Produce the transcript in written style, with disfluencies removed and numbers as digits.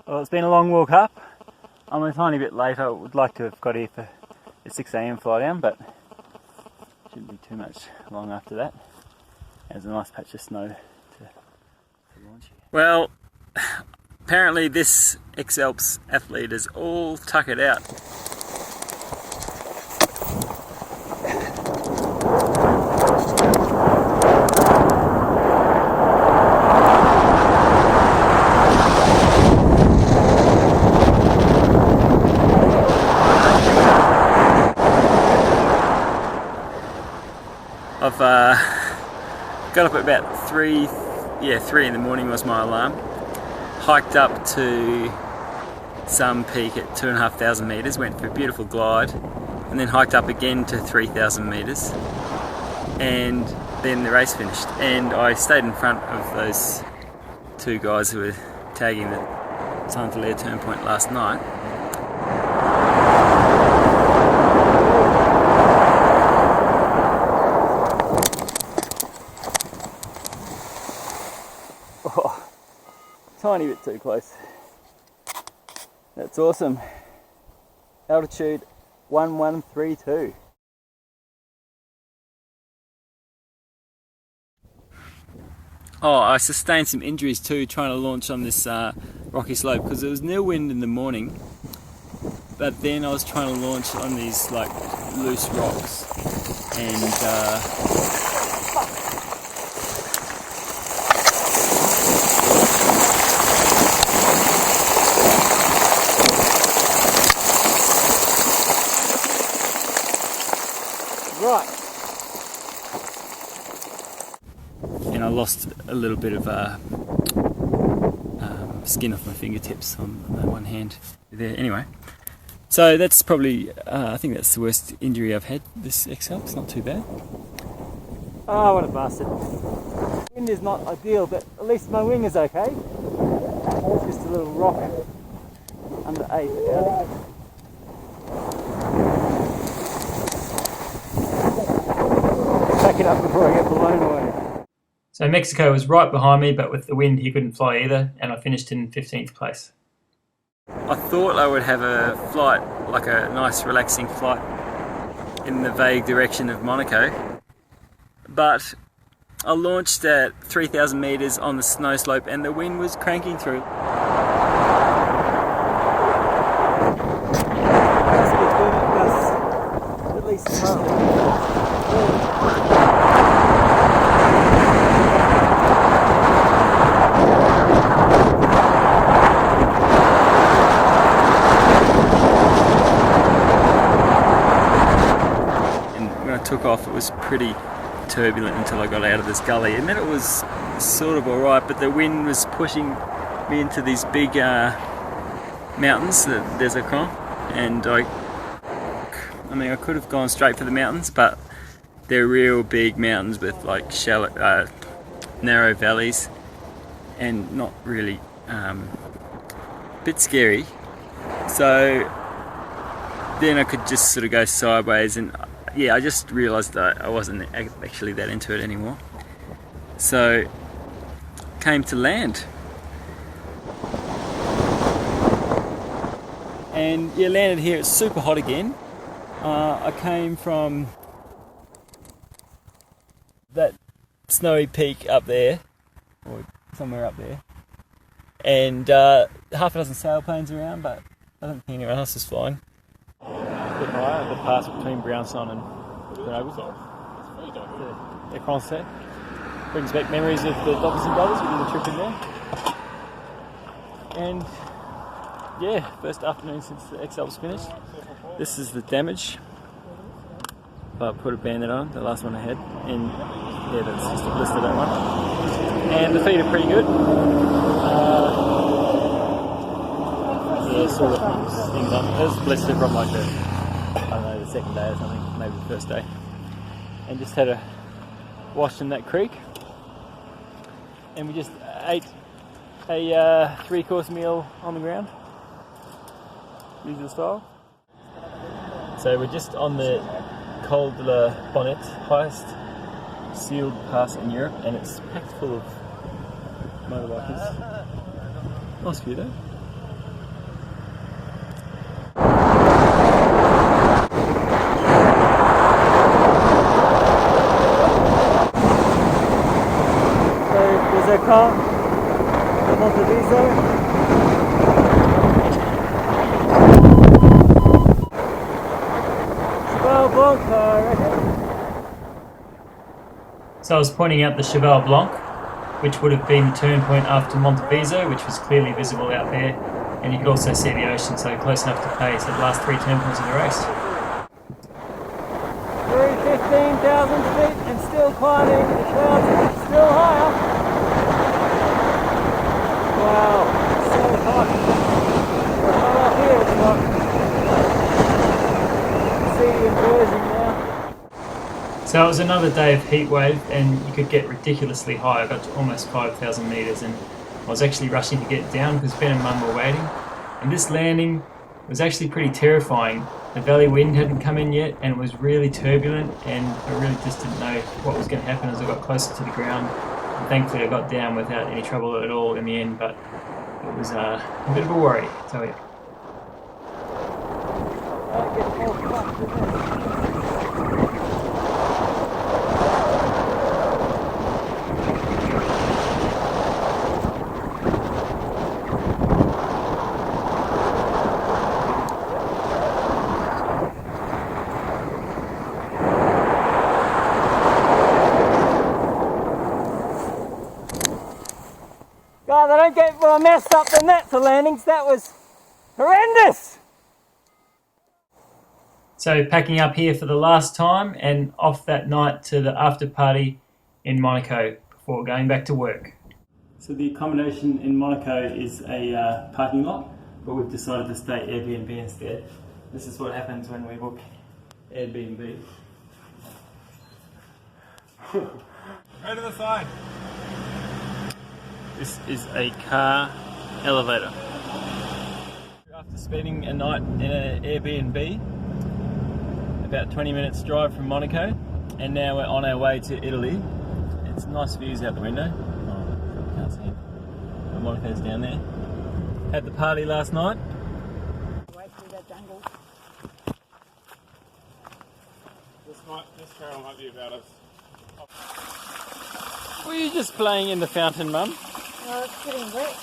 Well, it's been a long walk up. I'm a tiny bit late. I would like to have got here for the 6 AM fly down, but shouldn't be too much long after that. There's a nice patch of snow to launch here. Well, apparently this xalps athlete is all tuckered out. I've got up at about 3 in the morning was my alarm. Hiked up to some peak at 2,500 metres, went for a beautiful glide, and then hiked up again to 3,000 metres, and then the race finished. And I stayed in front of those two guys who were tagging the northerly turn point last night. Oh, tiny bit too close. That's awesome. Altitude 1132. Oh, I sustained some injuries too trying to launch on this rocky slope because there was no wind in the morning, but then I was trying to launch on these like loose rocks and I lost a little bit of skin off my fingertips on that one hand there. Anyway, so that's probably, I think that's the worst injury I've had this xalps. It's not too bad. Oh, what a bastard. Wind is not ideal, but at least my wing is okay. Just a little rock under 8 out. Back it up before I get blown away. So Mexico was right behind me, but with the wind he couldn't fly either, and I finished in 15th place. I thought I would have a flight, like a nice relaxing flight in the vague direction of Monaco, but I launched at 3,000 metres on the snow slope and the wind was cranking through. At least took off, it was pretty turbulent until I got out of this gully, and then it was sort of alright, but the wind was pushing me into these big mountains, the desert cron, and I mean I could have gone straight for the mountains, but they're real big mountains with like shallow, narrow valleys and not really a bit scary, so then I could just sort of go sideways, and yeah, I just realised that I wasn't actually that into it anymore. So, came to land. And yeah, landed here. It's super hot again. I came from that snowy peak up there, or somewhere up there, and half a dozen sailplanes around, but I don't think anyone else is flying. Bit higher, the pass between Brownson and Grenoble. The concert brings back memories of the Dobson brothers. We did a trip in there. And yeah, first afternoon since the xalps finished. This is the damage. I put a bandit on, the last one I had. And yeah, that's just a blister, that one. And the feet are pretty good. Yeah, sort of things on. It was blistered from like the second day or something, maybe the first day, and just had a wash in that creek, and we just ate a 3-course meal on the ground, usual style. So we're just on the Col de la Bonnet, highest sealed pass in Europe, and it's packed full of motorbikers. Nice view though. There's our car, Mt Viso. So I was pointing out the Cheval Blanc, which would have been the turn point after Mt Viso, which was clearly visible out there, and you could also see the ocean, so close enough to pace at the last 3 turn points of the race. Through 15,000 feet and still climbing, the clouds still higher. Wow, so hot. We're hot up here, it's hot. See the inversion now. So it was another day of heat wave, and you could get ridiculously high. I got to almost 5,000 metres, and I was actually rushing to get down because Ben and Mum were waiting. And this landing was actually pretty terrifying. The valley wind hadn't come in yet, and it was really turbulent, and I really just didn't know what was going to happen as I got closer to the ground. And thankfully I got down without any trouble at all in the end, but it was a bit of a worry, I tell you. God, they don't get more messed up than that for landings. That was horrendous. So packing up here for the last time and off that night to the after party in Monaco before going back to work. So the accommodation in Monaco is a parking lot, but we've decided to stay Airbnb instead. This is what happens when we book Airbnb. Right to the side. This is a car elevator. After spending a night in an Airbnb, about 20 minutes drive from Monaco, and now we're on our way to Italy. It's nice views out the window. Oh, can't see it. But Monaco's down there. Had the party last night. Right through that jungle. This trail might be about us. Were you just playing in the fountain, Mum? Well, it's getting wet.